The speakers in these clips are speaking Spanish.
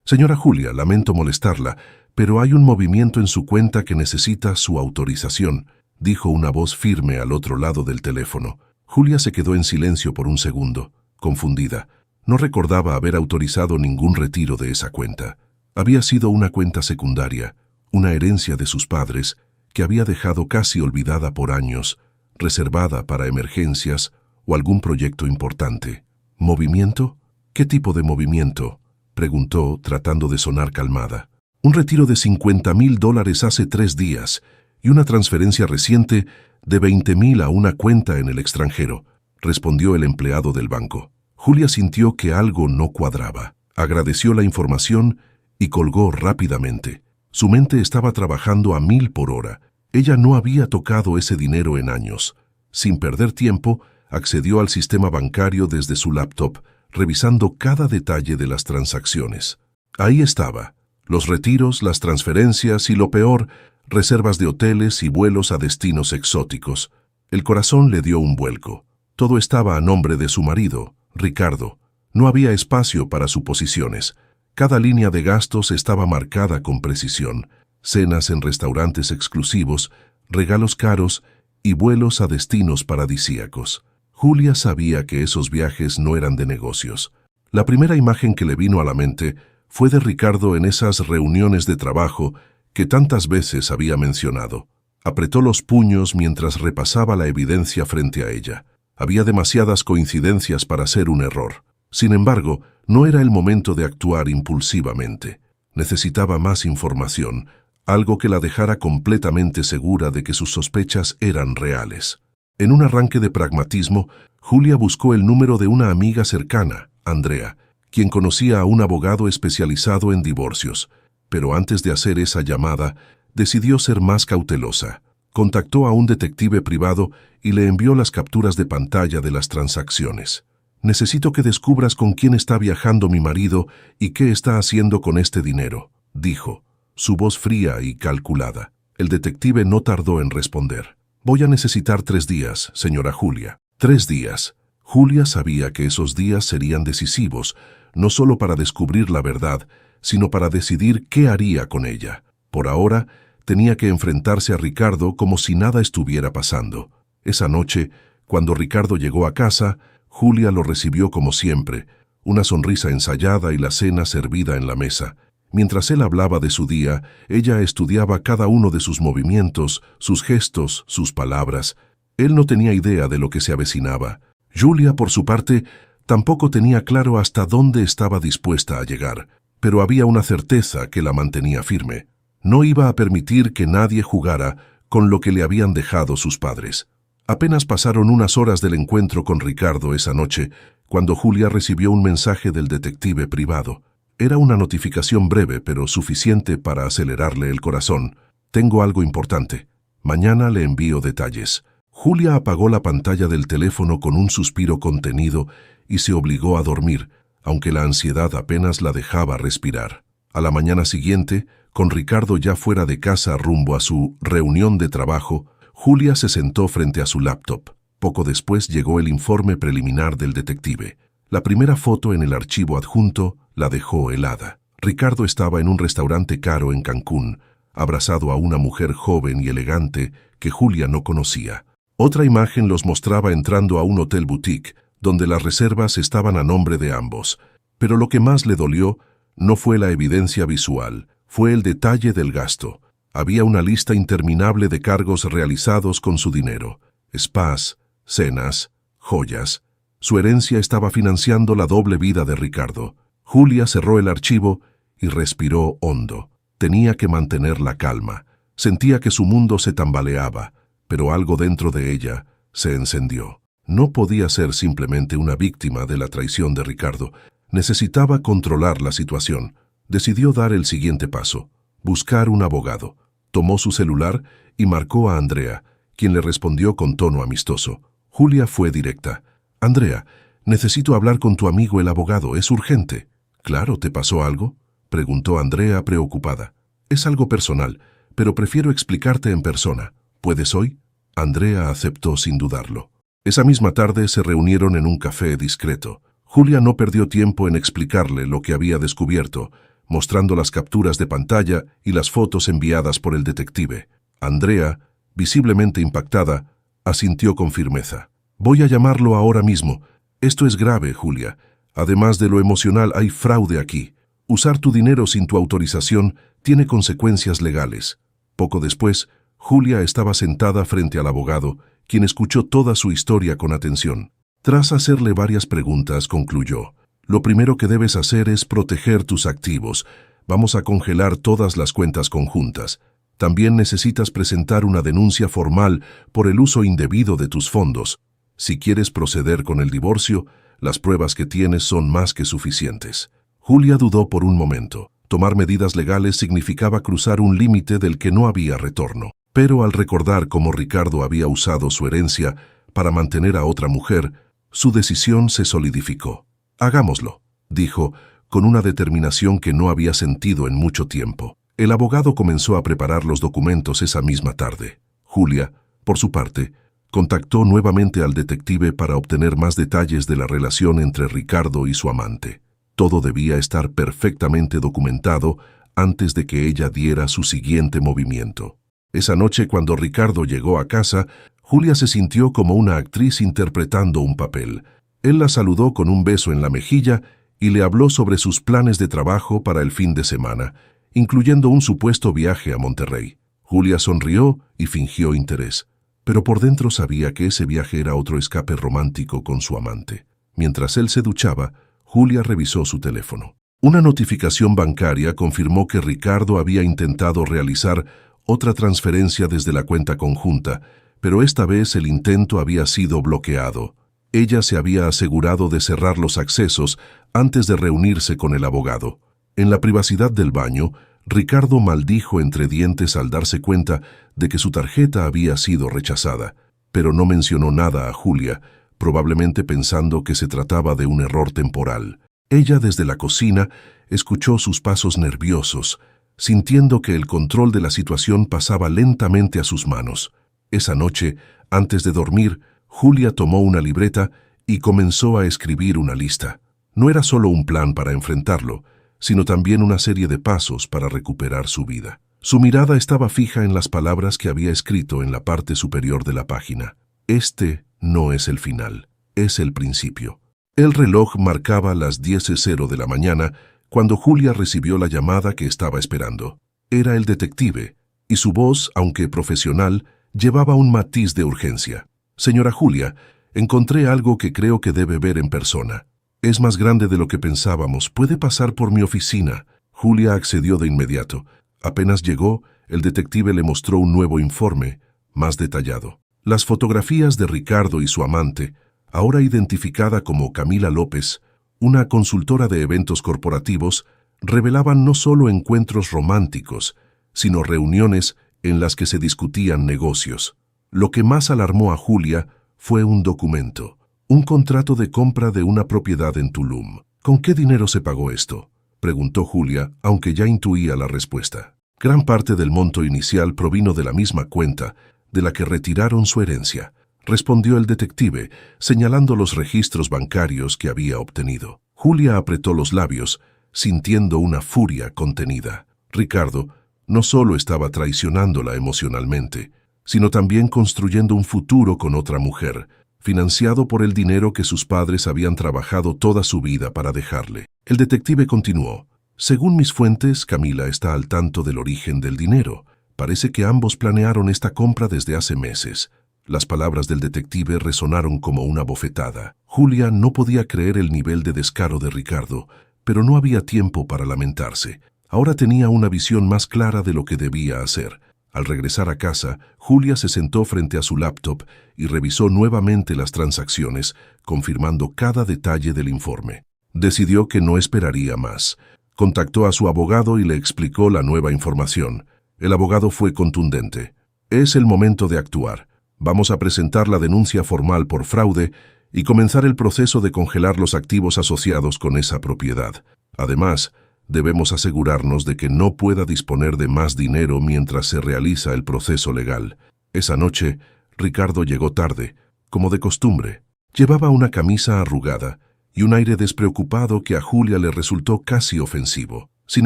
Señora Julia, lamento molestarla, pero hay un movimiento en su cuenta que necesita su autorización, dijo una voz firme al otro lado del teléfono. Julia se quedó en silencio por un segundo, confundida. No recordaba haber autorizado ningún retiro de esa cuenta. Había sido una cuenta secundaria, una herencia de sus padres, que había dejado casi olvidada por años, reservada para emergencias o algún proyecto importante. ¿Movimiento? ¿Qué tipo de movimiento?, preguntó, tratando de sonar calmada. Un retiro de $50,000 hace 3 días y una transferencia reciente de $20,000 a una cuenta en el extranjero, respondió el empleado del banco. Julia sintió que algo no cuadraba. Agradeció la información y colgó rápidamente. Su mente estaba trabajando a 1000 por hora. Ella no había tocado ese dinero en años. Sin perder tiempo, accedió al sistema bancario desde su laptop, revisando cada detalle de las transacciones. Ahí estaba: los retiros, las transferencias y, lo peor, reservas de hoteles y vuelos a destinos exóticos. El corazón le dio un vuelco. Todo estaba a nombre de su marido, Ricardo. No había espacio para suposiciones. Cada línea de gastos estaba marcada con precisión: cenas en restaurantes exclusivos, regalos caros y vuelos a destinos paradisíacos. Julia sabía que esos viajes no eran de negocios. La primera imagen que le vino a la mente fue de Ricardo en esas reuniones de trabajo que tantas veces había mencionado. Apretó los puños mientras repasaba la evidencia frente a ella. Había demasiadas coincidencias para ser un error. Sin embargo, no era el momento de actuar impulsivamente. Necesitaba más información, algo que la dejara completamente segura de que sus sospechas eran reales. En un arranque de pragmatismo, Julia buscó el número de una amiga cercana, Andrea, quien conocía a un abogado especializado en divorcios. Pero antes de hacer esa llamada, decidió ser más cautelosa. Contactó a un detective privado y le envió las capturas de pantalla de las transacciones. «Necesito que descubras con quién está viajando mi marido y qué está haciendo con este dinero», dijo, su voz fría y calculada. El detective no tardó en responder. «Voy a necesitar 3 días, señora Julia». 3 días. Julia sabía que esos días serían decisivos, no solo para descubrir la verdad, sino para decidir qué haría con ella. Por ahora, tenía que enfrentarse a Ricardo como si nada estuviera pasando. Esa noche, cuando Ricardo llegó a casa, Julia lo recibió como siempre, una sonrisa ensayada y la cena servida en la mesa. Mientras él hablaba de su día, ella estudiaba cada uno de sus movimientos, sus gestos, sus palabras. Él no tenía idea de lo que se avecinaba. Julia, por su parte, tampoco tenía claro hasta dónde estaba dispuesta a llegar, pero había una certeza que la mantenía firme. No iba a permitir que nadie jugara con lo que le habían dejado sus padres. Apenas pasaron unas horas del encuentro con Ricardo esa noche, cuando Julia recibió un mensaje del detective privado. Era una notificación breve, pero suficiente para acelerarle el corazón. «Tengo algo importante. Mañana le envío detalles». Julia apagó la pantalla del teléfono con un suspiro contenido y se obligó a dormir, aunque la ansiedad apenas la dejaba respirar. A la mañana siguiente, con Ricardo ya fuera de casa rumbo a su reunión de trabajo, Julia se sentó frente a su laptop. Poco después llegó el informe preliminar del detective. La primera foto en el archivo adjunto la dejó helada. Ricardo estaba en un restaurante caro en Cancún, abrazado a una mujer joven y elegante que Julia no conocía. Otra imagen los mostraba entrando a un hotel boutique, donde las reservas estaban a nombre de ambos. Pero lo que más le dolió no fue la evidencia visual, fue el detalle del gasto. Había una lista interminable de cargos realizados con su dinero: spas, cenas, joyas. Su herencia estaba financiando la doble vida de Ricardo. Julia cerró el archivo y respiró hondo. Tenía que mantener la calma. Sentía que su mundo se tambaleaba, pero algo dentro de ella se encendió. No podía ser simplemente una víctima de la traición de Ricardo. Necesitaba controlar la situación. Decidió dar el siguiente paso: buscar un abogado. Tomó su celular y marcó a Andrea, quien le respondió con tono amistoso. Julia fue directa. «Andrea, necesito hablar con tu amigo el abogado, es urgente». «Claro, ¿te pasó algo?», preguntó Andrea preocupada. «Es algo personal, pero prefiero explicarte en persona. ¿Puedes hoy?». Andrea aceptó sin dudarlo. Esa misma tarde se reunieron en un café discreto. Julia no perdió tiempo en explicarle lo que había descubierto, mostrando las capturas de pantalla y las fotos enviadas por el detective. Andrea, visiblemente impactada, asintió con firmeza. «Voy a llamarlo ahora mismo. Esto es grave, Julia. Además de lo emocional, hay fraude aquí. Usar tu dinero sin tu autorización tiene consecuencias legales». Poco después, Julia estaba sentada frente al abogado, quien escuchó toda su historia con atención. Tras hacerle varias preguntas, concluyó: «Lo primero que debes hacer es proteger tus activos. Vamos a congelar todas las cuentas conjuntas. También necesitas presentar una denuncia formal por el uso indebido de tus fondos. Si quieres proceder con el divorcio, las pruebas que tienes son más que suficientes». Julia dudó por un momento. Tomar medidas legales significaba cruzar un límite del que no había retorno. Pero al recordar cómo Ricardo había usado su herencia para mantener a otra mujer, su decisión se solidificó. «Hagámoslo», dijo, con una determinación que no había sentido en mucho tiempo. El abogado comenzó a preparar los documentos esa misma tarde. Julia, por su parte, contactó nuevamente al detective para obtener más detalles de la relación entre Ricardo y su amante. Todo debía estar perfectamente documentado antes de que ella diera su siguiente movimiento. Esa noche, cuando Ricardo llegó a casa, Julia se sintió como una actriz interpretando un papel. Él la saludó con un beso en la mejilla y le habló sobre sus planes de trabajo para el fin de semana, incluyendo un supuesto viaje a Monterrey. Julia sonrió y fingió interés, pero por dentro sabía que ese viaje era otro escape romántico con su amante. Mientras él se duchaba, Julia revisó su teléfono. Una notificación bancaria confirmó que Ricardo había intentado realizar otra transferencia desde la cuenta conjunta, pero esta vez el intento había sido bloqueado. Ella se había asegurado de cerrar los accesos antes de reunirse con el abogado. En la privacidad del baño, Ricardo maldijo entre dientes al darse cuenta de que su tarjeta había sido rechazada, pero no mencionó nada a Julia, probablemente pensando que se trataba de un error temporal. Ella, desde la cocina, escuchó sus pasos nerviosos, sintiendo que el control de la situación pasaba lentamente a sus manos. Esa noche, antes de dormir, Julia tomó una libreta y comenzó a escribir una lista. No era solo un plan para enfrentarlo, sino también una serie de pasos para recuperar su vida. Su mirada estaba fija en las palabras que había escrito en la parte superior de la página. «Este no es el final, es el principio». El reloj marcaba las 10:00 de la mañana cuando Julia recibió la llamada que estaba esperando. Era el detective, y su voz, aunque profesional, llevaba un matiz de urgencia. «Señora Julia, encontré algo que creo que debe ver en persona. Es más grande de lo que pensábamos. ¿Puede pasar por mi oficina?» Julia accedió de inmediato. Apenas llegó, el detective le mostró un nuevo informe, más detallado. Las fotografías de Ricardo y su amante, ahora identificada como Camila López, una consultora de eventos corporativos, revelaban no solo encuentros románticos, sino reuniones en las que se discutían negocios. Lo que más alarmó a Julia fue un documento, un contrato de compra de una propiedad en Tulum. «¿Con qué dinero se pagó esto?», preguntó Julia, aunque ya intuía la respuesta. Gran parte del monto inicial provino de la misma cuenta de la que retiraron su herencia, respondió el detective, señalando los registros bancarios que había obtenido. Julia apretó los labios, sintiendo una furia contenida. Ricardo no solo estaba traicionándola emocionalmente, sino también construyendo un futuro con otra mujer, financiado por el dinero que sus padres habían trabajado toda su vida para dejarle. El detective continuó: «Según mis fuentes, Camila está al tanto del origen del dinero. Parece que ambos planearon esta compra desde hace meses». Las palabras del detective resonaron como una bofetada. Julia no podía creer el nivel de descaro de Ricardo, pero no había tiempo para lamentarse. Ahora tenía una visión más clara de lo que debía hacer. Al regresar a casa, Julia se sentó frente a su laptop y revisó nuevamente las transacciones, confirmando cada detalle del informe. Decidió que no esperaría más. Contactó a su abogado y le explicó la nueva información. El abogado fue contundente. «Es el momento de actuar. Vamos a presentar la denuncia formal por fraude y comenzar el proceso de congelar los activos asociados con esa propiedad. Además, debemos asegurarnos de que no pueda disponer de más dinero mientras se realiza el proceso legal». Esa noche, Ricardo llegó tarde, como de costumbre. Llevaba una camisa arrugada y un aire despreocupado que a Julia le resultó casi ofensivo. Sin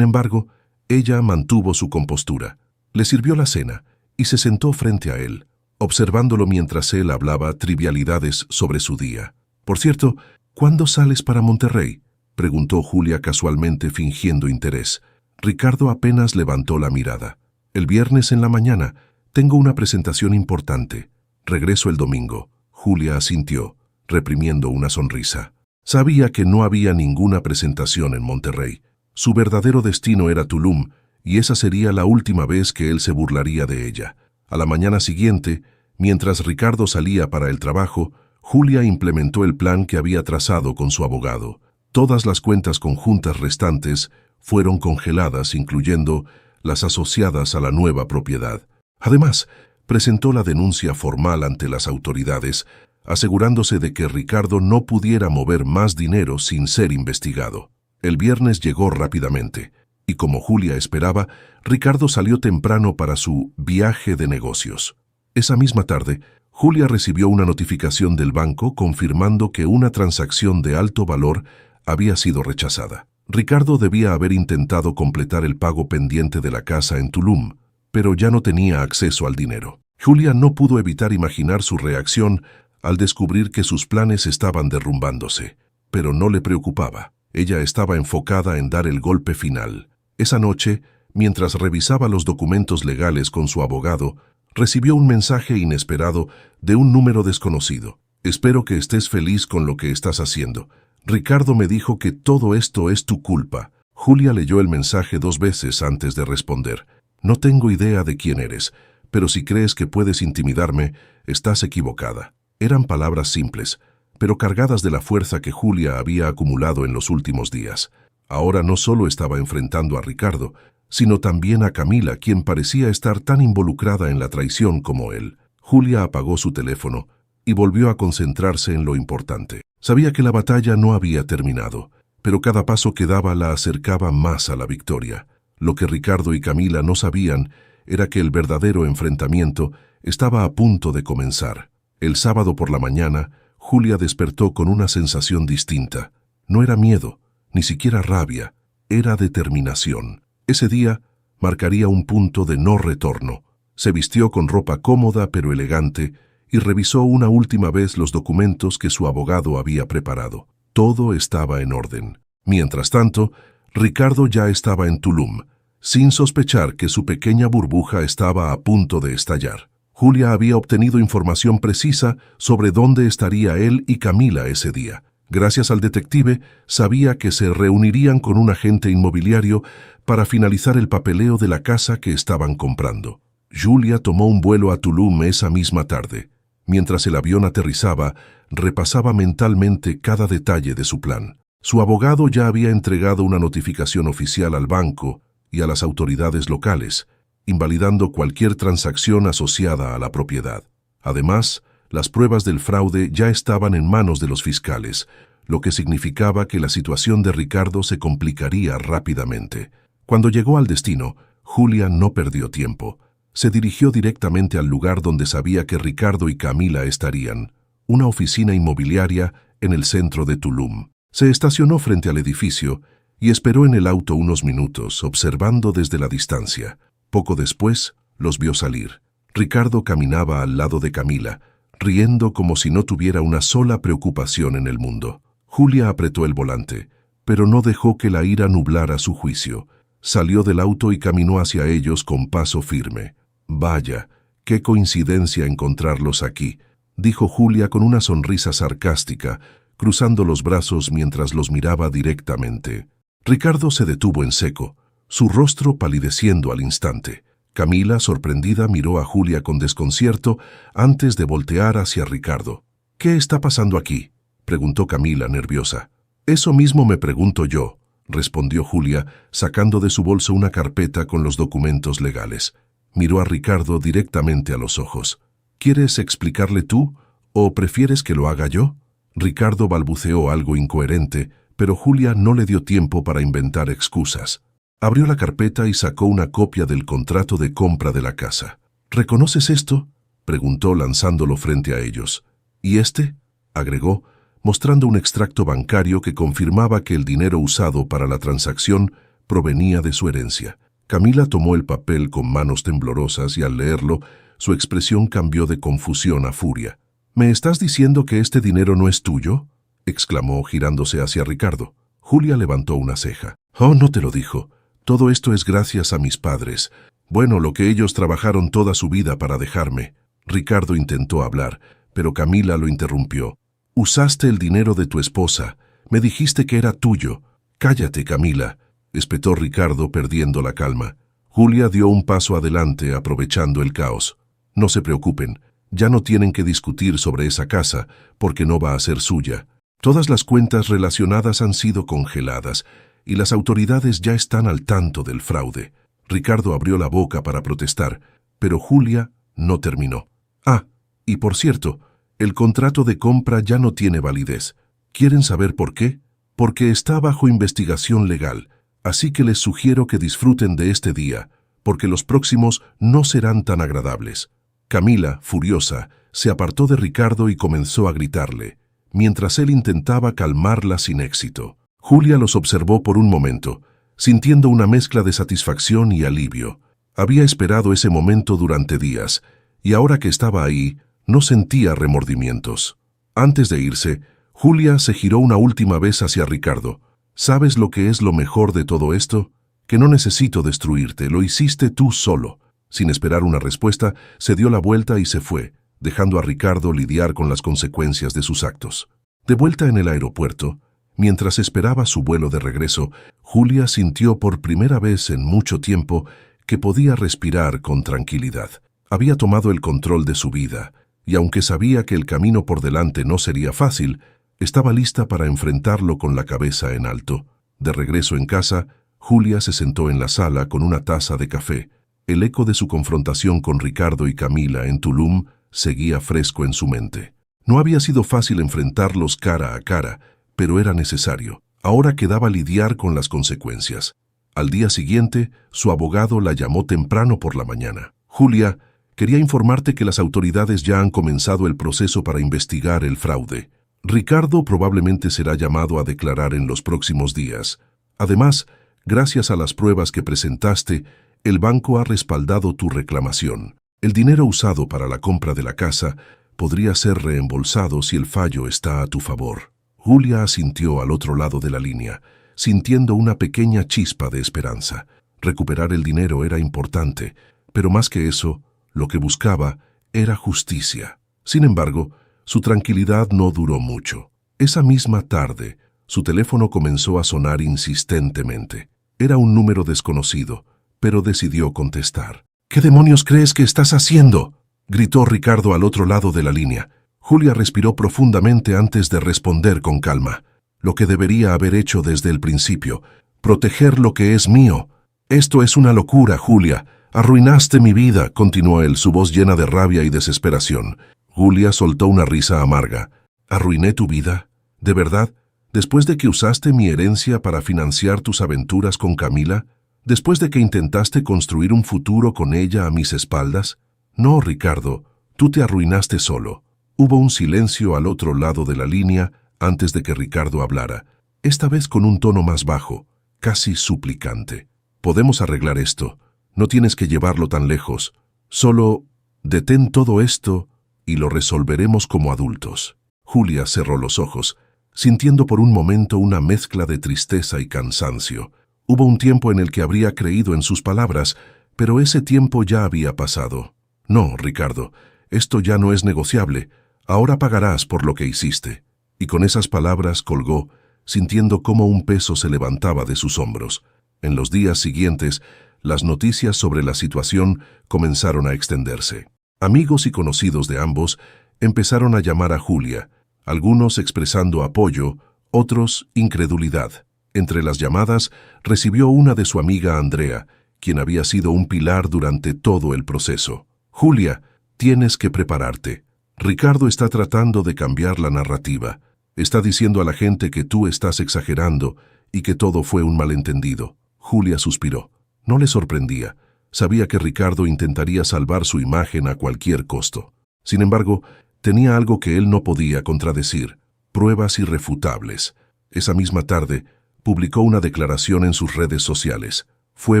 embargo, ella mantuvo su compostura. Le sirvió la cena y se sentó frente a él, observándolo mientras él hablaba trivialidades sobre su día. «Por cierto, ¿cuándo sales para Monterrey?», preguntó Julia casualmente fingiendo interés. Ricardo apenas levantó la mirada. «El viernes en la mañana. Tengo una presentación importante. Regreso el domingo». Julia asintió, reprimiendo una sonrisa. Sabía que no había ninguna presentación en Monterrey. Su verdadero destino era Tulum, y esa sería la última vez que él se burlaría de ella. A la mañana siguiente, mientras Ricardo salía para el trabajo, Julia implementó el plan que había trazado con su abogado. Todas las cuentas conjuntas restantes fueron congeladas, incluyendo las asociadas a la nueva propiedad. Además, presentó la denuncia formal ante las autoridades, asegurándose de que Ricardo no pudiera mover más dinero sin ser investigado. El viernes llegó rápidamente, y como Julia esperaba, Ricardo salió temprano para su viaje de negocios. Esa misma tarde, Julia recibió una notificación del banco confirmando que una transacción de alto valor había sido rechazada. Ricardo debía haber intentado completar el pago pendiente de la casa en Tulum, pero ya no tenía acceso al dinero. Julia no pudo evitar imaginar su reacción al descubrir que sus planes estaban derrumbándose, pero no le preocupaba. Ella estaba enfocada en dar el golpe final. Esa noche, mientras revisaba los documentos legales con su abogado, recibió un mensaje inesperado de un número desconocido. «Espero que estés feliz con lo que estás haciendo. Ricardo me dijo que todo esto es tu culpa». Julia leyó el mensaje 2 veces antes de responder. «No tengo idea de quién eres, pero si crees que puedes intimidarme, estás equivocada». Eran palabras simples, pero cargadas de la fuerza que Julia había acumulado en los últimos días. Ahora no solo estaba enfrentando a Ricardo, sino también a Camila, quien parecía estar tan involucrada en la traición como él. Julia apagó su teléfono y volvió a concentrarse en lo importante. Sabía que la batalla no había terminado, pero cada paso que daba la acercaba más a la victoria. Lo que Ricardo y Camila no sabían era que el verdadero enfrentamiento estaba a punto de comenzar. El sábado por la mañana, Julia despertó con una sensación distinta. No era miedo, ni siquiera rabia, era determinación. Ese día marcaría un punto de no retorno. Se vistió con ropa cómoda pero elegante y revisó una última vez los documentos que su abogado había preparado. Todo estaba en orden. Mientras tanto, Ricardo ya estaba en Tulum, sin sospechar que su pequeña burbuja estaba a punto de estallar. Julia había obtenido información precisa sobre dónde estaría él y Camila ese día. Gracias al detective, sabía que se reunirían con un agente inmobiliario para finalizar el papeleo de la casa que estaban comprando. Julia tomó un vuelo a Tulum esa misma tarde. Mientras el avión aterrizaba, repasaba mentalmente cada detalle de su plan. Su abogado ya había entregado una notificación oficial al banco y a las autoridades locales, invalidando cualquier transacción asociada a la propiedad. Además, las pruebas del fraude ya estaban en manos de los fiscales, lo que significaba que la situación de Ricardo se complicaría rápidamente. Cuando llegó al destino, Julia no perdió tiempo. Se dirigió directamente al lugar donde sabía que Ricardo y Camila estarían, una oficina inmobiliaria en el centro de Tulum. Se estacionó frente al edificio y esperó en el auto unos minutos, observando desde la distancia. Poco después, los vio salir. Ricardo caminaba al lado de Camila, riendo como si no tuviera una sola preocupación en el mundo. Julia apretó el volante, pero no dejó que la ira nublara su juicio. Salió del auto y caminó hacia ellos con paso firme. «Vaya, qué coincidencia encontrarlos aquí», dijo Julia con una sonrisa sarcástica, cruzando los brazos mientras los miraba directamente. Ricardo se detuvo en seco, su rostro palideciendo al instante. Camila, sorprendida, miró a Julia con desconcierto antes de voltear hacia Ricardo. «¿Qué está pasando aquí?», preguntó Camila, nerviosa. «Eso mismo me pregunto yo», respondió Julia, sacando de su bolso una carpeta con los documentos legales. Miró a Ricardo directamente a los ojos. «¿Quieres explicarle tú o prefieres que lo haga yo?». Ricardo balbuceó algo incoherente, pero Julia no le dio tiempo para inventar excusas. Abrió la carpeta y sacó una copia del contrato de compra de la casa. «¿Reconoces esto?», preguntó lanzándolo frente a ellos. «¿Y este?», agregó, mostrando un extracto bancario que confirmaba que el dinero usado para la transacción provenía de su herencia. Camila tomó el papel con manos temblorosas y al leerlo, su expresión cambió de confusión a furia. «¿Me estás diciendo que este dinero no es tuyo?», exclamó girándose hacia Ricardo. Julia levantó una ceja. «Oh, no te lo dijo. Todo esto es gracias a mis padres. Bueno, lo que ellos trabajaron toda su vida para dejarme». Ricardo intentó hablar, pero Camila lo interrumpió. «Usaste el dinero de tu esposa. Me dijiste que era tuyo». «Cállate, Camila», espetó Ricardo perdiendo la calma. Julia dio un paso adelante aprovechando el caos. «No se preocupen, ya no tienen que discutir sobre esa casa porque no va a ser suya. Todas las cuentas relacionadas han sido congeladas y las autoridades ya están al tanto del fraude». Ricardo abrió la boca para protestar, pero Julia no terminó. «Ah, y por cierto, el contrato de compra ya no tiene validez. ¿Quieren saber por qué? Porque está bajo investigación legal, así que les sugiero que disfruten de este día, porque los próximos no serán tan agradables». Camila, furiosa, se apartó de Ricardo y comenzó a gritarle, mientras él intentaba calmarla sin éxito. Julia los observó por un momento, sintiendo una mezcla de satisfacción y alivio. Había esperado ese momento durante días, y ahora que estaba ahí, no sentía remordimientos. Antes de irse, Julia se giró una última vez hacia Ricardo. «¿Sabes lo que es lo mejor de todo esto? Que no necesito destruirte, lo hiciste tú solo». Sin esperar una respuesta, se dio la vuelta y se fue, dejando a Ricardo lidiar con las consecuencias de sus actos. De vuelta en el aeropuerto, mientras esperaba su vuelo de regreso, Julia sintió por primera vez en mucho tiempo que podía respirar con tranquilidad. Había tomado el control de su vida, y aunque sabía que el camino por delante no sería fácil, estaba lista para enfrentarlo con la cabeza en alto. De regreso en casa, Julia se sentó en la sala con una taza de café. El eco de su confrontación con Ricardo y Camila en Tulum seguía fresco en su mente. No había sido fácil enfrentarlos cara a cara, pero era necesario. Ahora quedaba lidiar con las consecuencias. Al día siguiente, su abogado la llamó temprano por la mañana. «Julia, quería informarte que las autoridades ya han comenzado el proceso para investigar el fraude. Ricardo probablemente será llamado a declarar en los próximos días. Además, gracias a las pruebas que presentaste, el banco ha respaldado tu reclamación. El dinero usado para la compra de la casa podría ser reembolsado si el fallo está a tu favor». Julia asintió al otro lado de la línea, sintiendo una pequeña chispa de esperanza. Recuperar el dinero era importante, pero más que eso, lo que buscaba era justicia. Sin embargo, su tranquilidad no duró mucho. Esa misma tarde, su teléfono comenzó a sonar insistentemente. Era un número desconocido, pero decidió contestar. «¿Qué demonios crees que estás haciendo?», gritó Ricardo al otro lado de la línea. Julia respiró profundamente antes de responder con calma. «Lo que debería haber hecho desde el principio, proteger lo que es mío». «Esto es una locura, Julia. Arruinaste mi vida», continuó él, su voz llena de rabia y desesperación. Julia soltó una risa amarga. «¿Arruiné tu vida? ¿De verdad? ¿Después de que usaste mi herencia para financiar tus aventuras con Camila? ¿Después de que intentaste construir un futuro con ella a mis espaldas? No, Ricardo, tú te arruinaste solo». Hubo un silencio al otro lado de la línea antes de que Ricardo hablara, esta vez con un tono más bajo, casi suplicante. «Podemos arreglar esto. No tienes que llevarlo tan lejos. Solo detén todo esto y lo resolveremos como adultos». Julia cerró los ojos, sintiendo por un momento una mezcla de tristeza y cansancio. Hubo un tiempo en el que habría creído en sus palabras, pero ese tiempo ya había pasado. «No, Ricardo, esto ya no es negociable. Ahora pagarás por lo que hiciste». Y con esas palabras colgó, sintiendo cómo un peso se levantaba de sus hombros. En los días siguientes, las noticias sobre la situación comenzaron a extenderse. Amigos y conocidos de ambos empezaron a llamar a Julia, algunos expresando apoyo, otros incredulidad. Entre las llamadas, recibió una de su amiga Andrea, quien había sido un pilar durante todo el proceso. «Julia, tienes que prepararte. Ricardo está tratando de cambiar la narrativa. Está diciendo a la gente que tú estás exagerando y que todo fue un malentendido». Julia suspiró. No le sorprendía. Sabía que Ricardo intentaría salvar su imagen a cualquier costo. Sin embargo, tenía algo que él no podía contradecir: pruebas irrefutables. Esa misma tarde, publicó una declaración en sus redes sociales. Fue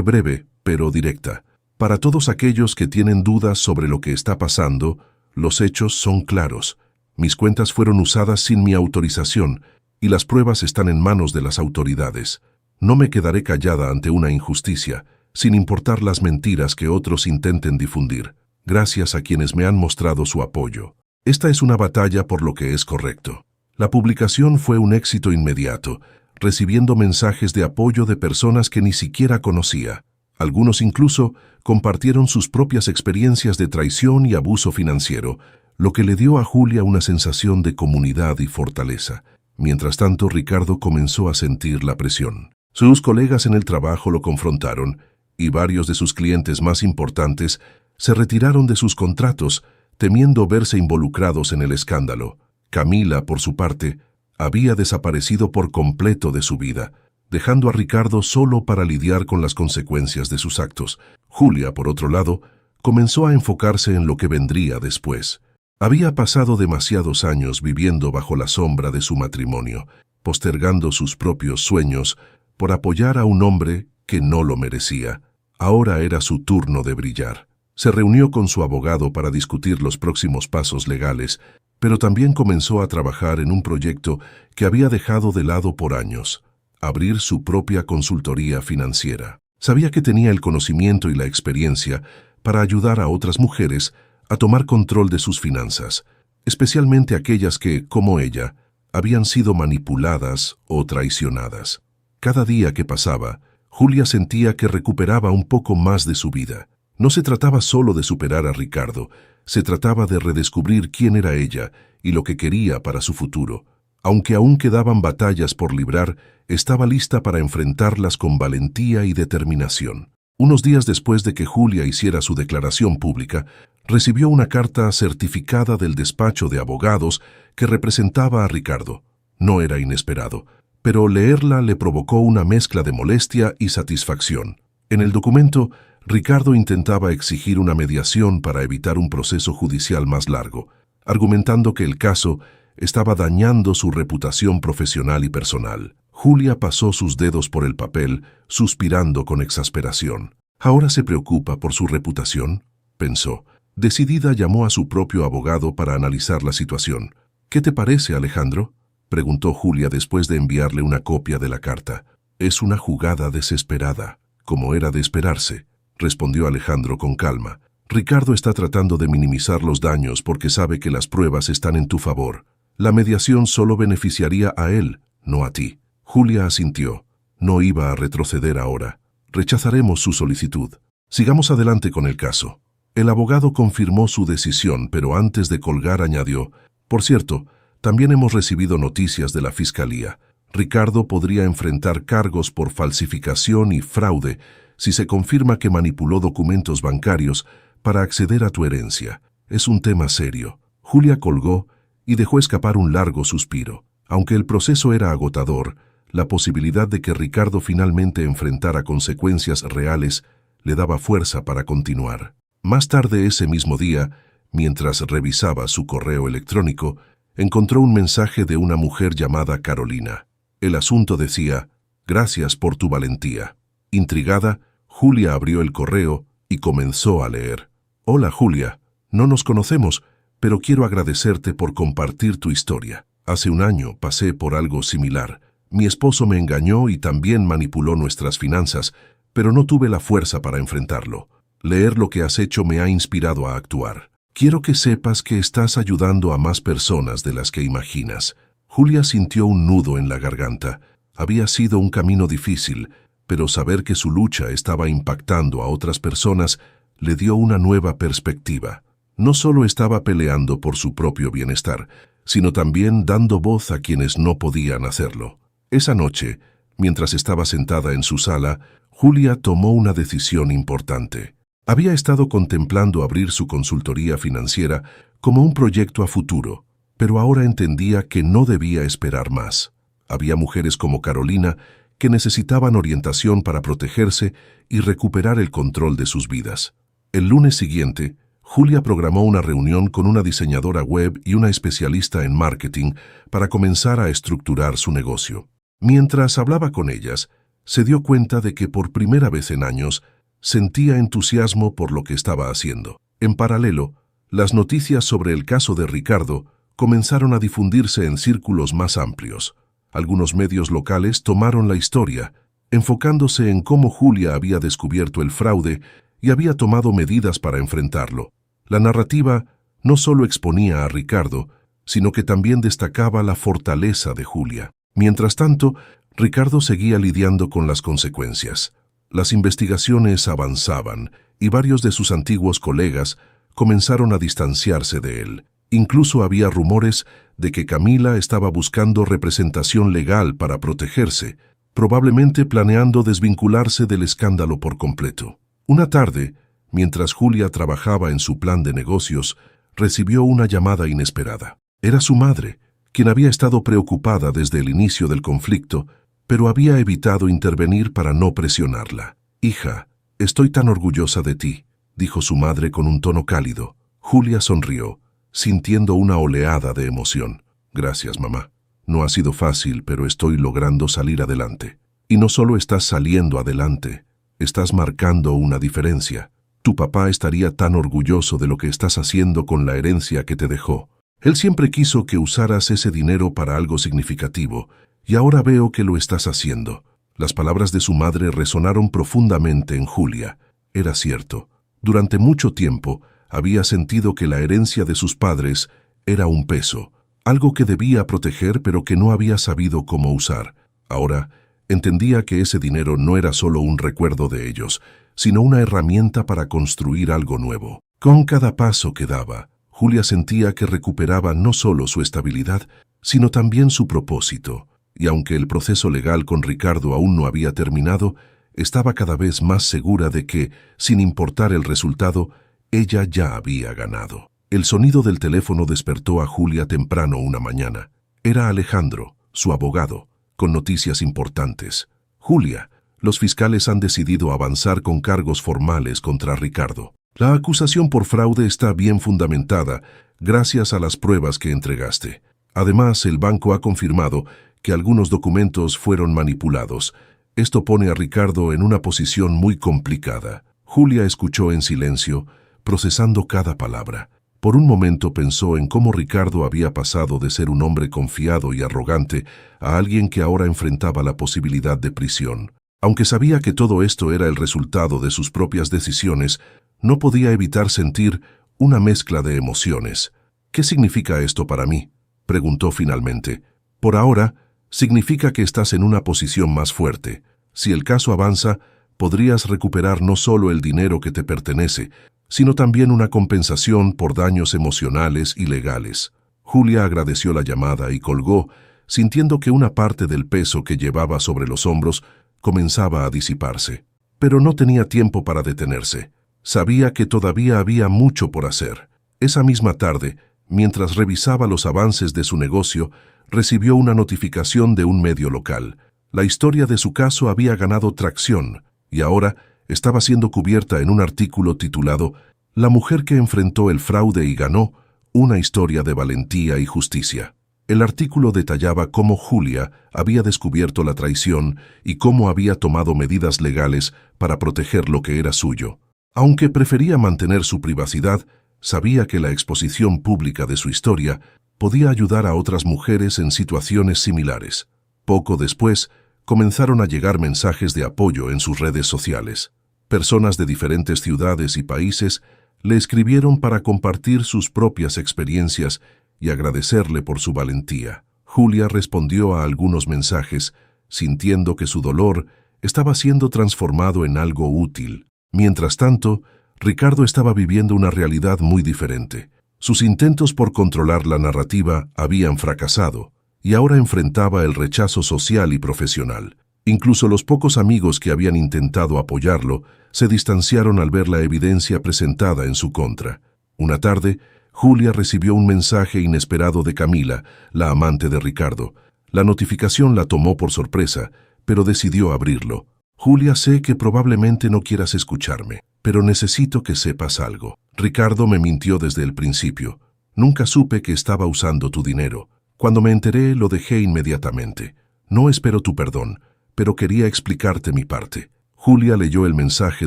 breve, pero directa. Para todos aquellos que tienen dudas sobre lo que está pasando, los hechos son claros. Mis cuentas fueron usadas sin mi autorización y las pruebas están en manos de las autoridades. No me quedaré callada ante una injusticia, sin importar las mentiras que otros intenten difundir. Gracias a quienes me han mostrado su apoyo. Esta es una batalla por lo que es correcto. La publicación fue un éxito inmediato, recibiendo mensajes de apoyo de personas que ni siquiera conocía. Algunos incluso compartieron sus propias experiencias de traición y abuso financiero, lo que le dio a Julia una sensación de comunidad y fortaleza. Mientras tanto, Ricardo comenzó a sentir la presión. Sus colegas en el trabajo lo confrontaron y varios de sus clientes más importantes se retiraron de sus contratos, temiendo verse involucrados en el escándalo. Camila, por su parte, había desaparecido por completo de su vida, dejando a Ricardo solo para lidiar con las consecuencias de sus actos. Julia, por otro lado, comenzó a enfocarse en lo que vendría después. Había pasado demasiados años viviendo bajo la sombra de su matrimonio, postergando sus propios sueños por apoyar a un hombre que no lo merecía. Ahora era su turno de brillar. Se reunió con su abogado para discutir los próximos pasos legales, pero también comenzó a trabajar en un proyecto que había dejado de lado por años: abrir su propia consultoría financiera. Sabía que tenía el conocimiento y la experiencia para ayudar a otras mujeres a tomar control de sus finanzas, especialmente aquellas que, como ella, habían sido manipuladas o traicionadas. Cada día que pasaba, Julia sentía que recuperaba un poco más de su vida. No se trataba solo de superar a Ricardo, se trataba de redescubrir quién era ella y lo que quería para su futuro. Aunque aún quedaban batallas por librar, estaba lista para enfrentarlas con valentía y determinación. Unos días después de que Julia hiciera su declaración pública, recibió una carta certificada del despacho de abogados que representaba a Ricardo. No era inesperado, pero leerla le provocó una mezcla de molestia y satisfacción. En el documento, Ricardo intentaba exigir una mediación para evitar un proceso judicial más largo, argumentando que el caso estaba dañando su reputación profesional y personal. Julia pasó sus dedos por el papel, suspirando con exasperación. ¿Ahora se preocupa por su reputación?, pensó. Decidida, llamó a su propio abogado para analizar la situación. ¿Qué te parece, Alejandro?, preguntó Julia después de enviarle una copia de la carta. Es una jugada desesperada, como era de esperarse, respondió Alejandro con calma. Ricardo está tratando de minimizar los daños porque sabe que las pruebas están en tu favor. La mediación solo beneficiaría a él, no a ti. Julia asintió. No iba a retroceder ahora. Rechazaremos su solicitud. Sigamos adelante con el caso. El abogado confirmó su decisión, pero antes de colgar añadió: por cierto, también hemos recibido noticias de la Fiscalía. Ricardo podría enfrentar cargos por falsificación y fraude si se confirma que manipuló documentos bancarios para acceder a tu herencia. Es un tema serio. Julia colgó y dejó escapar un largo suspiro. Aunque el proceso era agotador, la posibilidad de que Ricardo finalmente enfrentara consecuencias reales le daba fuerza para continuar. Más tarde ese mismo día, mientras revisaba su correo electrónico, encontró un mensaje de una mujer llamada Carolina. El asunto decía: gracias por tu valentía. Intrigada, Julia abrió el correo y comenzó a leer. Hola Julia, no nos conocemos, pero quiero agradecerte por compartir tu historia. Hace un año pasé por algo similar. Mi esposo me engañó y también manipuló nuestras finanzas, pero no tuve la fuerza para enfrentarlo. Leer lo que has hecho me ha inspirado a actuar. Quiero que sepas que estás ayudando a más personas de las que imaginas. Julia sintió un nudo en la garganta. Había sido un camino difícil, pero saber que su lucha estaba impactando a otras personas le dio una nueva perspectiva. No solo estaba peleando por su propio bienestar, sino también dando voz a quienes no podían hacerlo. Esa noche, mientras estaba sentada en su sala, Julia tomó una decisión importante. Había estado contemplando abrir su consultoría financiera como un proyecto a futuro, pero ahora entendía que no debía esperar más. Había mujeres como Carolina que necesitaban orientación para protegerse y recuperar el control de sus vidas. El lunes siguiente, Julia programó una reunión con una diseñadora web y una especialista en marketing para comenzar a estructurar su negocio. Mientras hablaba con ellas, se dio cuenta de que por primera vez en años sentía entusiasmo por lo que estaba haciendo. En paralelo, las noticias sobre el caso de Ricardo comenzaron a difundirse en círculos más amplios. Algunos medios locales tomaron la historia, enfocándose en cómo Julia había descubierto el fraude y había tomado medidas para enfrentarlo. La narrativa no solo exponía a Ricardo, sino que también destacaba la fortaleza de Julia. Mientras tanto, Ricardo seguía lidiando con las consecuencias. Las investigaciones avanzaban y varios de sus antiguos colegas comenzaron a distanciarse de él. Incluso había rumores de que Camila estaba buscando representación legal para protegerse, probablemente planeando desvincularse del escándalo por completo. Una tarde, mientras Julia trabajaba en su plan de negocios, recibió una llamada inesperada. Era su madre, quien había estado preocupada desde el inicio del conflicto, pero había evitado intervenir para no presionarla. «Hija, estoy tan orgullosa de ti», dijo su madre con un tono cálido. Julia sonrió, sintiendo una oleada de emoción. «Gracias, mamá. No ha sido fácil, pero estoy logrando salir adelante. Y no solo estás saliendo adelante, estás marcando una diferencia. Tu papá estaría tan orgulloso de lo que estás haciendo con la herencia que te dejó. Él siempre quiso que usaras ese dinero para algo significativo, y ahora veo que lo estás haciendo». Las palabras de su madre resonaron profundamente en Julia. Era cierto. Durante mucho tiempo había sentido que la herencia de sus padres era un peso, algo que debía proteger pero que no había sabido cómo usar. Ahora entendía que ese dinero no era solo un recuerdo de ellos, sino una herramienta para construir algo nuevo. Con cada paso que daba, Julia sentía que recuperaba no solo su estabilidad, sino también su propósito. Y aunque el proceso legal con Ricardo aún no había terminado, estaba cada vez más segura de que, sin importar el resultado, ella ya había ganado. El sonido del teléfono despertó a Julia temprano una mañana. Era Alejandro, su abogado, con noticias importantes. «Julia, los fiscales han decidido avanzar con cargos formales contra Ricardo. La acusación por fraude está bien fundamentada, gracias a las pruebas que entregaste. Además, el banco ha confirmado que algunos documentos fueron manipulados. Esto pone a Ricardo en una posición muy complicada». Julia escuchó en silencio, procesando cada palabra. Por un momento pensó en cómo Ricardo había pasado de ser un hombre confiado y arrogante a alguien que ahora enfrentaba la posibilidad de prisión. Aunque sabía que todo esto era el resultado de sus propias decisiones, no podía evitar sentir una mezcla de emociones. «¿Qué significa esto para mí?», preguntó finalmente. «Por ahora, significa que estás en una posición más fuerte. Si el caso avanza, podrías recuperar no solo el dinero que te pertenece, sino también una compensación por daños emocionales y legales». Julia agradeció la llamada y colgó, sintiendo que una parte del peso que llevaba sobre los hombros comenzaba a disiparse. Pero no tenía tiempo para detenerse. Sabía que todavía había mucho por hacer. Esa misma tarde, mientras revisaba los avances de su negocio, recibió una notificación de un medio local. La historia de su caso había ganado tracción y ahora estaba siendo cubierta en un artículo titulado «La mujer que enfrentó el fraude y ganó, una historia de valentía y justicia». El artículo detallaba cómo Julia había descubierto la traición y cómo había tomado medidas legales para proteger lo que era suyo. Aunque prefería mantener su privacidad, sabía que la exposición pública de su historia podía ayudar a otras mujeres en situaciones similares. Poco después, comenzaron a llegar mensajes de apoyo en sus redes sociales. Personas de diferentes ciudades y países le escribieron para compartir sus propias experiencias y agradecerle por su valentía. Julia respondió a algunos mensajes, sintiendo que su dolor estaba siendo transformado en algo útil. Mientras tanto, Ricardo estaba viviendo una realidad muy diferente. Sus intentos por controlar la narrativa habían fracasado, y ahora enfrentaba el rechazo social y profesional. Incluso los pocos amigos que habían intentado apoyarlo se distanciaron al ver la evidencia presentada en su contra. Una tarde, Julia recibió un mensaje inesperado de Camila, la amante de Ricardo. La notificación la tomó por sorpresa, pero decidió abrirlo. «Julia, sé que probablemente no quieras escucharme, pero necesito que sepas algo. Ricardo me mintió desde el principio. Nunca supe que estaba usando tu dinero. Cuando me enteré, lo dejé inmediatamente. No espero tu perdón, pero quería explicarte mi parte. Julia leyó el mensaje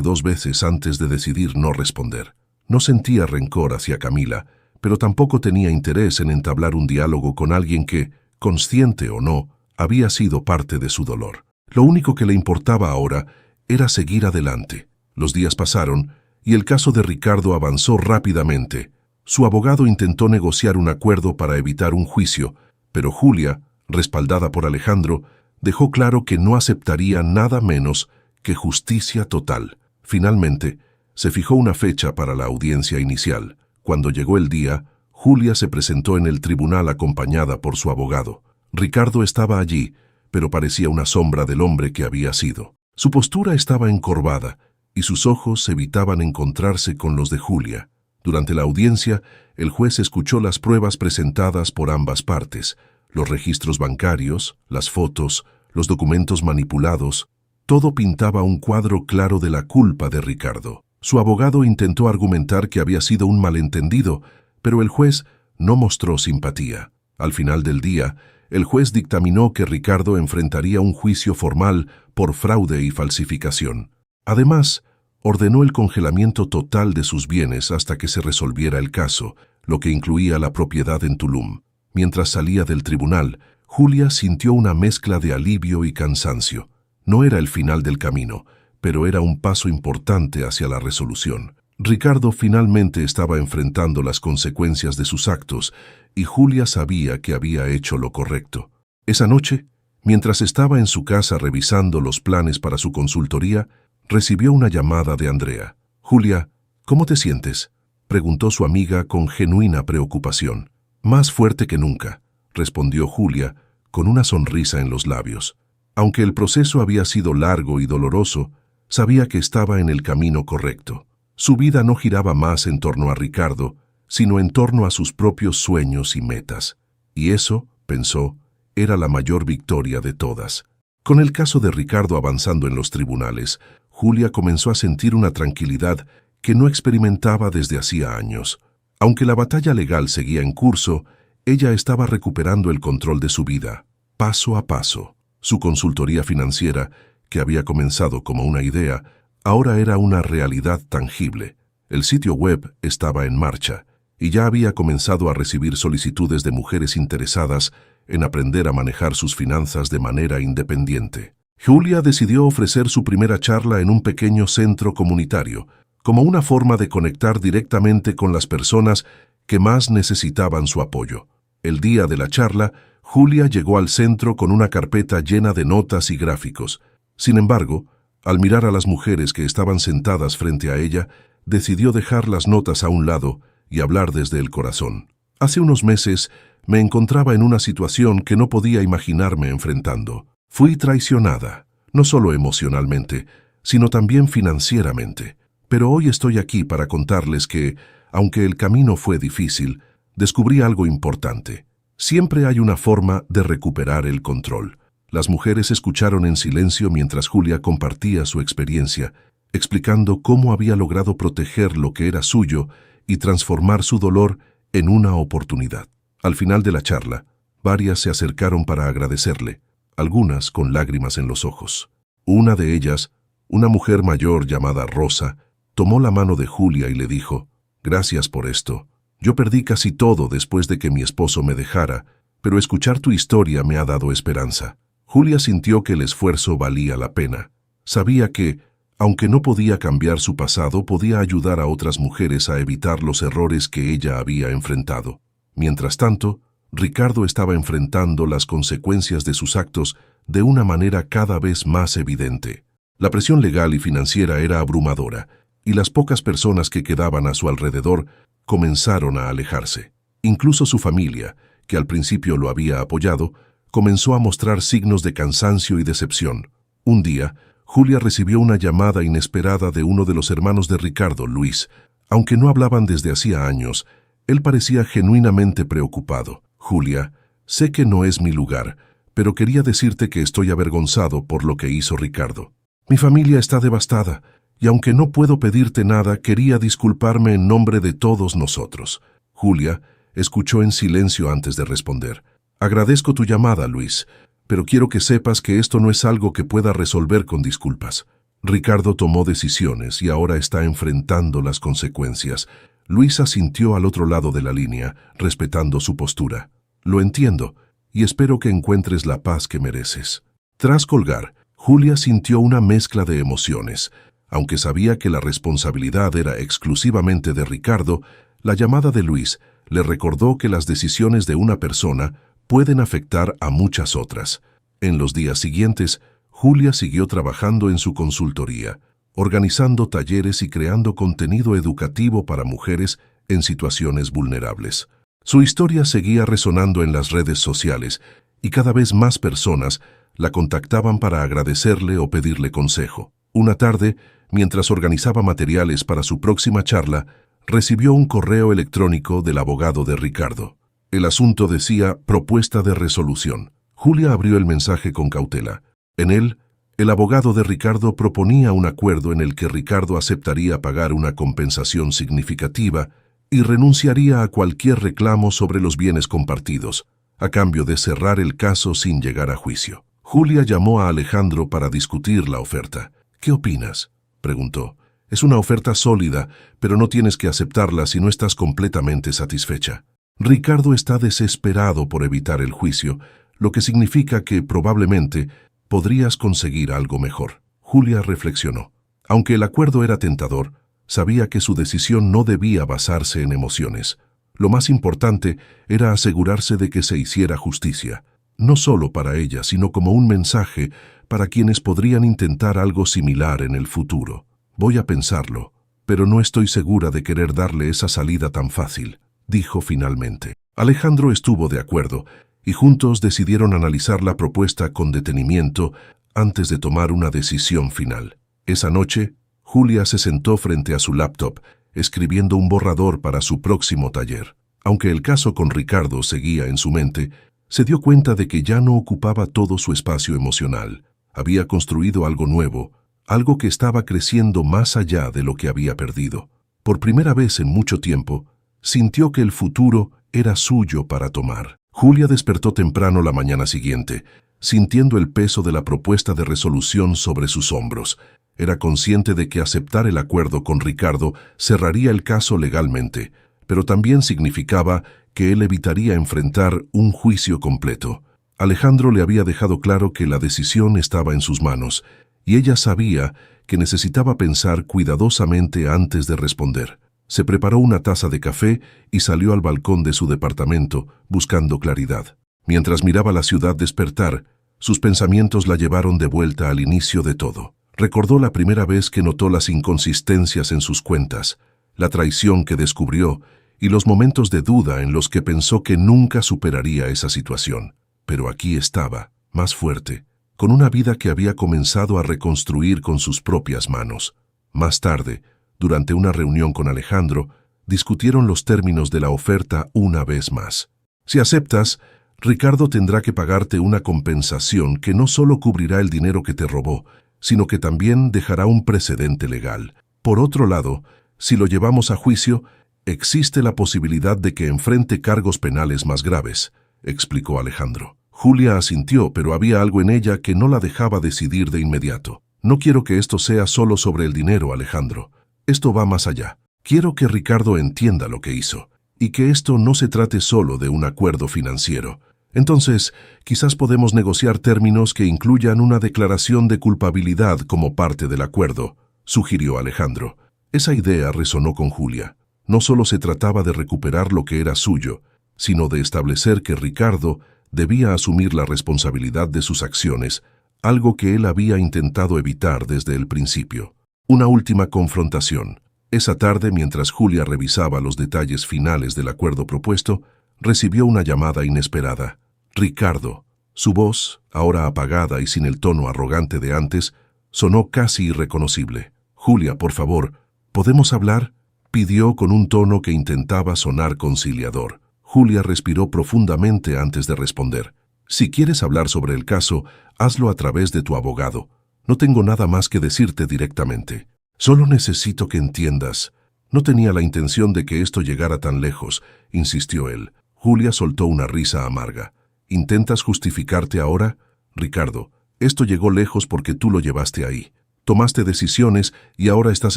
2 veces antes de decidir no responder. No sentía rencor hacia Camila, pero tampoco tenía interés en entablar un diálogo con alguien que, consciente o no, había sido parte de su dolor. Lo único que le importaba ahora era seguir adelante. Los días pasaron y el caso de Ricardo avanzó rápidamente. Su abogado intentó negociar un acuerdo para evitar un juicio, pero Julia, respaldada por Alejandro, dejó claro que no aceptaría nada menos que justicia total. Finalmente, se fijó una fecha para la audiencia inicial. Cuando llegó el día, Julia se presentó en el tribunal acompañada por su abogado. Ricardo estaba allí, pero parecía una sombra del hombre que había sido. Su postura estaba encorvada y sus ojos evitaban encontrarse con los de Julia. Durante la audiencia, el juez escuchó las pruebas presentadas por ambas partes, los registros bancarios, las fotos, los documentos manipulados. Todo pintaba un cuadro claro de la culpa de Ricardo. Su abogado intentó argumentar que había sido un malentendido, pero el juez no mostró simpatía. Al final del día, el juez dictaminó que Ricardo enfrentaría un juicio formal por fraude y falsificación. Además, ordenó el congelamiento total de sus bienes hasta que se resolviera el caso, lo que incluía la propiedad en Tulum. Mientras salía del tribunal, Julia sintió una mezcla de alivio y cansancio. No era el final del camino, pero era un paso importante hacia la resolución. Ricardo finalmente estaba enfrentando las consecuencias de sus actos y Julia sabía que había hecho lo correcto. Esa noche, mientras estaba en su casa revisando los planes para su consultoría, recibió una llamada de Andrea. «Julia, ¿cómo te sientes?», preguntó su amiga con genuina preocupación. «Más fuerte que nunca», respondió Julia, con una sonrisa en los labios. Aunque el proceso había sido largo y doloroso, sabía que estaba en el camino correcto. Su vida no giraba más en torno a Ricardo, sino en torno a sus propios sueños y metas. Y eso, pensó, era la mayor victoria de todas. Con el caso de Ricardo avanzando en los tribunales, Julia comenzó a sentir una tranquilidad que no experimentaba desde hacía años. Aunque la batalla legal seguía en curso, ella estaba recuperando el control de su vida, paso a paso. Su consultoría financiera, que había comenzado como una idea, ahora era una realidad tangible. El sitio web estaba en marcha y ya había comenzado a recibir solicitudes de mujeres interesadas en aprender a manejar sus finanzas de manera independiente. Julia decidió ofrecer su primera charla en un pequeño centro comunitario, como una forma de conectar directamente con las personas que más necesitaban su apoyo. El día de la charla, Julia llegó al centro con una carpeta llena de notas y gráficos. Sin embargo, al mirar a las mujeres que estaban sentadas frente a ella, decidió dejar las notas a un lado y hablar desde el corazón. Hace unos meses me encontraba en una situación que no podía imaginarme enfrentando. Fui traicionada, no solo emocionalmente, sino también financieramente. Pero hoy estoy aquí para contarles que, aunque el camino fue difícil, descubrí algo importante. Siempre hay una forma de recuperar el control. Las mujeres escucharon en silencio mientras Julia compartía su experiencia, explicando cómo había logrado proteger lo que era suyo y transformar su dolor en una oportunidad. Al final de la charla, varias se acercaron para agradecerle, algunas con lágrimas en los ojos. Una de ellas, una mujer mayor llamada Rosa, tomó la mano de Julia y le dijo: «Gracias por esto. Yo perdí casi todo después de que mi esposo me dejara, pero escuchar tu historia me ha dado esperanza». Julia sintió que el esfuerzo valía la pena. Sabía que, aunque no podía cambiar su pasado, podía ayudar a otras mujeres a evitar los errores que ella había enfrentado. Mientras tanto, Ricardo estaba enfrentando las consecuencias de sus actos de una manera cada vez más evidente. La presión legal y financiera era abrumadora, y las pocas personas que quedaban a su alrededor comenzaron a alejarse. Incluso su familia, que al principio lo había apoyado, comenzó a mostrar signos de cansancio y decepción. Un día, Julia recibió una llamada inesperada de uno de los hermanos de Ricardo, Luis. Aunque no hablaban desde hacía años, él parecía genuinamente preocupado. «Julia, sé que no es mi lugar, pero quería decirte que estoy avergonzado por lo que hizo Ricardo. Mi familia está devastada, y aunque no puedo pedirte nada, quería disculparme en nombre de todos nosotros». Julia escuchó en silencio antes de responder. «Agradezco tu llamada, Luis. pero quiero que sepas que esto no es algo que pueda resolver con disculpas. Ricardo tomó decisiones y ahora está enfrentando las consecuencias. Luisa sintió al otro lado de la línea, respetando su postura. Lo entiendo, y espero que encuentres la paz que mereces. Tras colgar, Julia sintió una mezcla de emociones. Aunque sabía que la responsabilidad era exclusivamente de Ricardo, la llamada de Luis le recordó que las decisiones de una persona pueden afectar a muchas otras. En los días siguientes, Julia siguió trabajando en su consultoría, organizando talleres y creando contenido educativo para mujeres en situaciones vulnerables. Su historia seguía resonando en las redes sociales y cada vez más personas la contactaban para agradecerle o pedirle consejo. Una tarde, mientras organizaba materiales para su próxima charla, recibió un correo electrónico del abogado de Ricardo. El asunto decía propuesta de resolución. Julia abrió el mensaje con cautela. En él, el abogado de Ricardo proponía un acuerdo en el que Ricardo aceptaría pagar una compensación significativa y renunciaría a cualquier reclamo sobre los bienes compartidos, a cambio de cerrar el caso sin llegar a juicio. Julia llamó a Alejandro para discutir la oferta. «¿Qué opinas?», preguntó. «Es una oferta sólida, pero no tienes que aceptarla si no estás completamente satisfecha». Ricardo está desesperado por evitar el juicio, lo que significa que probablemente podrías conseguir algo mejor. Julia reflexionó. Aunque el acuerdo era tentador, sabía que su decisión no debía basarse en emociones. Lo más importante era asegurarse de que se hiciera justicia, no solo para ella, sino como un mensaje para quienes podrían intentar algo similar en el futuro. «Voy a pensarlo, pero no estoy segura de querer darle esa salida tan fácil», dijo finalmente. Alejandro estuvo de acuerdo, y juntos decidieron analizar la propuesta con detenimiento antes de tomar una decisión final. Esa noche, Julia se sentó frente a su laptop, escribiendo un borrador para su próximo taller. Aunque el caso con Ricardo seguía en su mente, se dio cuenta de que ya no ocupaba todo su espacio emocional. Había construido algo nuevo, algo que estaba creciendo más allá de lo que había perdido. Por primera vez en mucho tiempo, sintió que el futuro era suyo para tomar. Julia despertó temprano la mañana siguiente, sintiendo el peso de la propuesta de resolución sobre sus hombros. Era consciente de que aceptar el acuerdo con Ricardo cerraría el caso legalmente, pero también significaba que él evitaría enfrentar un juicio completo. Alejandro le había dejado claro que la decisión estaba en sus manos, y ella sabía que necesitaba pensar cuidadosamente antes de responder. Se preparó una taza de café y salió al balcón de su departamento, buscando claridad. Mientras miraba la ciudad despertar, sus pensamientos la llevaron de vuelta al inicio de todo. Recordó la primera vez que notó las inconsistencias en sus cuentas, la traición que descubrió y los momentos de duda en los que pensó que nunca superaría esa situación. Pero aquí estaba, más fuerte, con una vida que había comenzado a reconstruir con sus propias manos. Más tarde, durante una reunión con Alejandro, discutieron los términos de la oferta una vez más. Si aceptas, Ricardo tendrá que pagarte una compensación que no solo cubrirá el dinero que te robó, sino que también dejará un precedente legal. Por otro lado, si lo llevamos a juicio, existe la posibilidad de que enfrente cargos penales más graves, explicó Alejandro. Julia asintió, pero había algo en ella que no la dejaba decidir de inmediato. «No quiero que esto sea solo sobre el dinero, Alejandro. Esto va más allá. Quiero que Ricardo entienda lo que hizo, y que esto no se trate solo de un acuerdo financiero. Entonces, quizás podemos negociar términos que incluyan una declaración de culpabilidad como parte del acuerdo», sugirió Alejandro. Esa idea resonó con Julia. No solo se trataba de recuperar lo que era suyo, sino de establecer que Ricardo debía asumir la responsabilidad de sus acciones, algo que él había intentado evitar desde el principio. Una última confrontación. Esa tarde, mientras Julia revisaba los detalles finales del acuerdo propuesto, recibió una llamada inesperada. Ricardo. Su voz, ahora apagada y sin el tono arrogante de antes, sonó casi irreconocible. «Julia, por favor, ¿podemos hablar?», pidió con un tono que intentaba sonar conciliador. Julia respiró profundamente antes de responder. «Si quieres hablar sobre el caso, hazlo a través de tu abogado. No tengo nada más que decirte directamente. Solo necesito que entiendas». «No tenía la intención de que esto llegara tan lejos», insistió él. Julia soltó una risa amarga. «¿Intentas justificarte ahora? Ricardo, esto llegó lejos porque tú lo llevaste ahí. Tomaste decisiones y ahora estás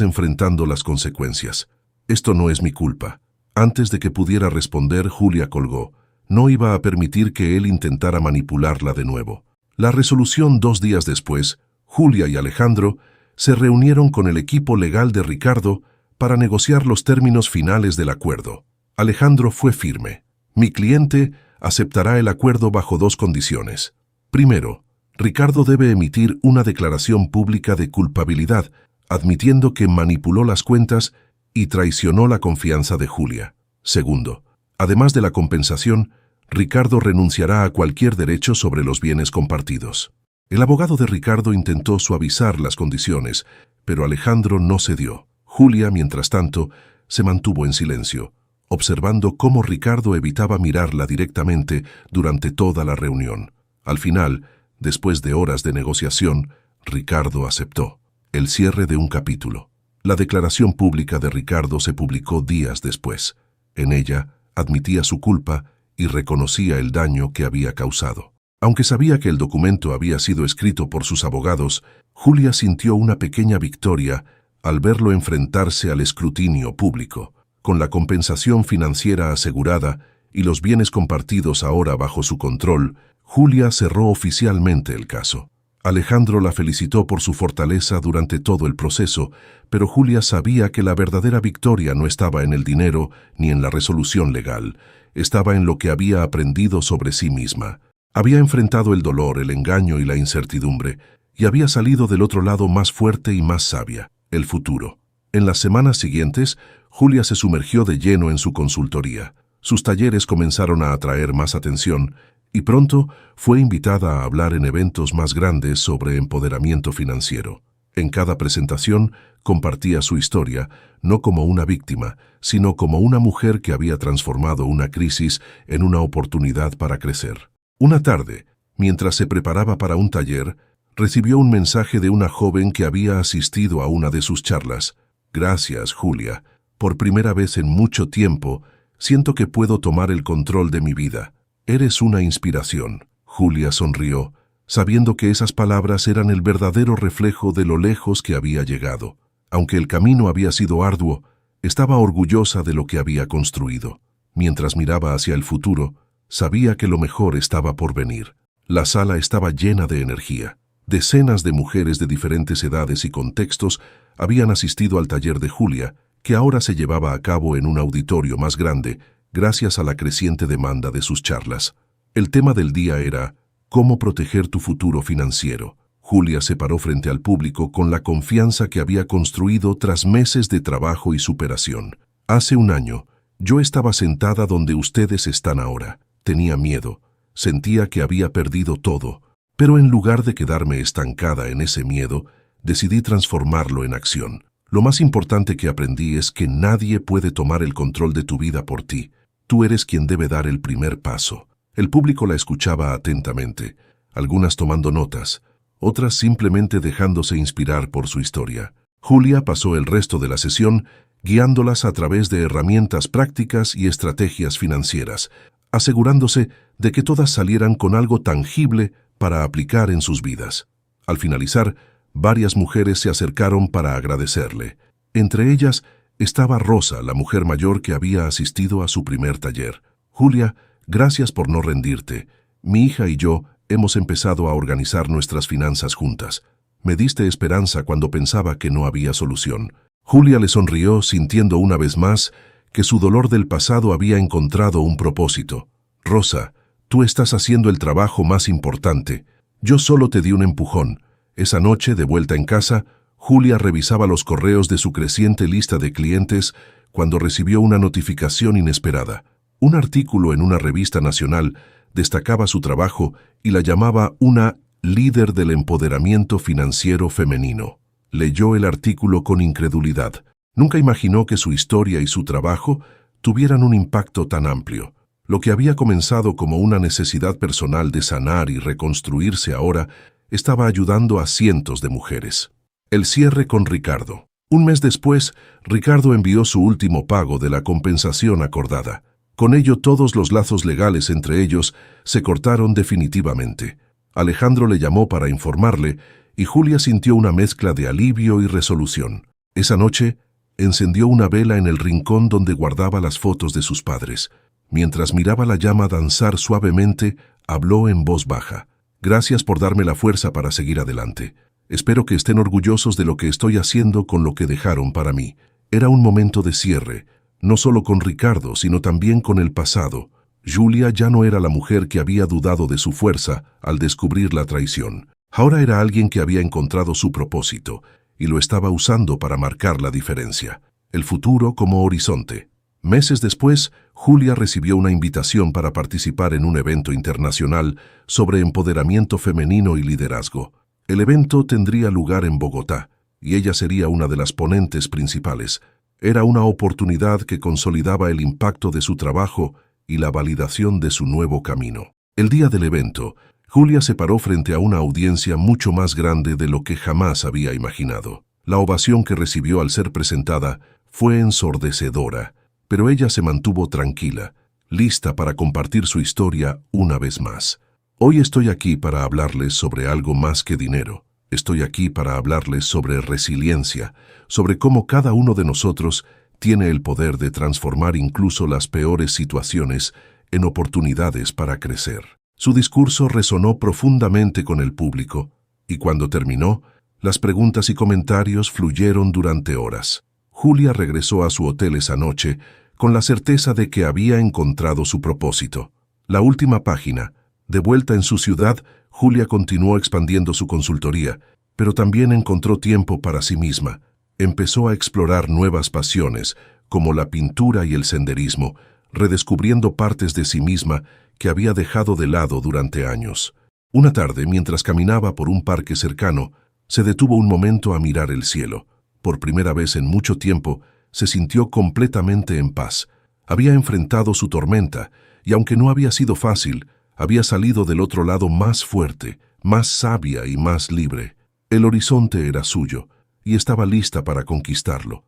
enfrentando las consecuencias. Esto no es mi culpa. Antes de que pudiera responder, Julia colgó. No iba a permitir que él intentara manipularla de nuevo. La resolución 2 días después, Julia y Alejandro se reunieron con el equipo legal de Ricardo para negociar los términos finales del acuerdo. Alejandro fue firme. Mi cliente aceptará el acuerdo bajo 2 condiciones. Primero, Ricardo debe emitir una declaración pública de culpabilidad, admitiendo que manipuló las cuentas y traicionó la confianza de Julia. Segundo, además de la compensación, Ricardo renunciará a cualquier derecho sobre los bienes compartidos. El abogado de Ricardo intentó suavizar las condiciones, pero Alejandro no cedió. Julia, mientras tanto, se mantuvo en silencio, observando cómo Ricardo evitaba mirarla directamente durante toda la reunión. Al final, después de horas de negociación, Ricardo aceptó el cierre de un capítulo. La declaración pública de Ricardo se publicó días después. En ella, admitía su culpa y reconocía el daño que había causado. Aunque sabía que el documento había sido escrito por sus abogados, Julia sintió una pequeña victoria al verlo enfrentarse al escrutinio público. Con la compensación financiera asegurada y los bienes compartidos ahora bajo su control, Julia cerró oficialmente el caso. Alejandro la felicitó por su fortaleza durante todo el proceso, pero Julia sabía que la verdadera victoria no estaba en el dinero ni en la resolución legal, estaba en lo que había aprendido sobre sí misma. Había enfrentado el dolor, el engaño y la incertidumbre, y había salido del otro lado más fuerte y más sabia, el futuro. En las semanas siguientes, Julia se sumergió de lleno en su consultoría. Sus talleres comenzaron a atraer más atención, y pronto fue invitada a hablar en eventos más grandes sobre empoderamiento financiero. En cada presentación compartía su historia, no como una víctima, sino como una mujer que había transformado una crisis en una oportunidad para crecer. Una tarde, mientras se preparaba para un taller, recibió un mensaje de una joven que había asistido a una de sus charlas. «Gracias, Julia. Por primera vez en mucho tiempo, siento que puedo tomar el control de mi vida. Eres una inspiración». Julia sonrió, sabiendo que esas palabras eran el verdadero reflejo de lo lejos que había llegado. Aunque el camino había sido arduo, estaba orgullosa de lo que había construido. Mientras miraba hacia el futuro, sabía que lo mejor estaba por venir. La sala estaba llena de energía. Decenas de mujeres de diferentes edades y contextos habían asistido al taller de Julia, que ahora se llevaba a cabo en un auditorio más grande, gracias a la creciente demanda de sus charlas. El tema del día era «Cómo proteger tu futuro financiero». Julia se paró frente al público con la confianza que había construido tras meses de trabajo y superación. «Hace un año, yo estaba sentada donde ustedes están ahora. Tenía miedo, sentía que había perdido todo, pero en lugar de quedarme estancada en ese miedo, decidí transformarlo en acción. Lo más importante que aprendí es que nadie puede tomar el control de tu vida por ti. Tú eres quien debe dar el primer paso». El público la escuchaba atentamente, algunas tomando notas, otras simplemente dejándose inspirar por su historia. Julia pasó el resto de la sesión guiándolas a través de herramientas prácticas y estrategias financieras, asegurándose de que todas salieran con algo tangible para aplicar en sus vidas. Al finalizar, varias mujeres se acercaron para agradecerle. Entre ellas estaba Rosa, la mujer mayor que había asistido a su primer taller. «Julia, gracias por no rendirte. Mi hija y yo hemos empezado a organizar nuestras finanzas juntas. Me diste esperanza cuando pensaba que no había solución». Julia le sonrió, sintiendo una vez más que su dolor del pasado había encontrado un propósito. «Rosa, tú estás haciendo el trabajo más importante. Yo solo te di un empujón». Esa noche, de vuelta en casa, Julia revisaba los correos de su creciente lista de clientes cuando recibió una notificación inesperada. Un artículo en una revista nacional destacaba su trabajo y la llamaba una líder del empoderamiento financiero femenino. Leyó el artículo con incredulidad. Nunca imaginó que su historia y su trabajo tuvieran un impacto tan amplio. Lo que había comenzado como una necesidad personal de sanar y reconstruirse ahora estaba ayudando a cientos de mujeres. El cierre con Ricardo. Un mes después, Ricardo envió su último pago de la compensación acordada. Con ello, todos los lazos legales entre ellos se cortaron definitivamente. Alejandro le llamó para informarle y Julia sintió una mezcla de alivio y resolución. Esa noche, encendió una vela en el rincón donde guardaba las fotos de sus padres. Mientras miraba la llama danzar suavemente, habló en voz baja. Gracias por darme la fuerza para seguir adelante. Espero que estén orgullosos de lo que estoy haciendo con lo que dejaron para mí. Era un momento de cierre, no solo con Ricardo, sino también con el pasado. Julia ya no era la mujer que había dudado de su fuerza al descubrir la traición. Ahora era alguien que había encontrado su propósito y lo estaba usando para marcar la diferencia. El futuro como horizonte. Meses después, Julia recibió una invitación para participar en un evento internacional sobre empoderamiento femenino y liderazgo. El evento tendría lugar en Bogotá, y ella sería una de las ponentes principales. Era una oportunidad que consolidaba el impacto de su trabajo y la validación de su nuevo camino. El día del evento, Julia se paró frente a una audiencia mucho más grande de lo que jamás había imaginado. La ovación que recibió al ser presentada fue ensordecedora, pero ella se mantuvo tranquila, lista para compartir su historia una vez más. Hoy estoy aquí para hablarles sobre algo más que dinero. Estoy aquí para hablarles sobre resiliencia, sobre cómo cada uno de nosotros tiene el poder de transformar incluso las peores situaciones en oportunidades para crecer. Su discurso resonó profundamente con el público, y cuando terminó, las preguntas y comentarios fluyeron durante horas. Julia regresó a su hotel esa noche con la certeza de que había encontrado su propósito. La última página. De vuelta en su ciudad, Julia continuó expandiendo su consultoría, pero también encontró tiempo para sí misma. Empezó a explorar nuevas pasiones, como la pintura y el senderismo, redescubriendo partes de sí misma que había dejado de lado durante años. Una tarde, mientras caminaba por un parque cercano, se detuvo un momento a mirar el cielo. Por primera vez en mucho tiempo, se sintió completamente en paz. Había enfrentado su tormenta, y aunque no había sido fácil, había salido del otro lado más fuerte, más sabia y más libre. El horizonte era suyo, y estaba lista para conquistarlo.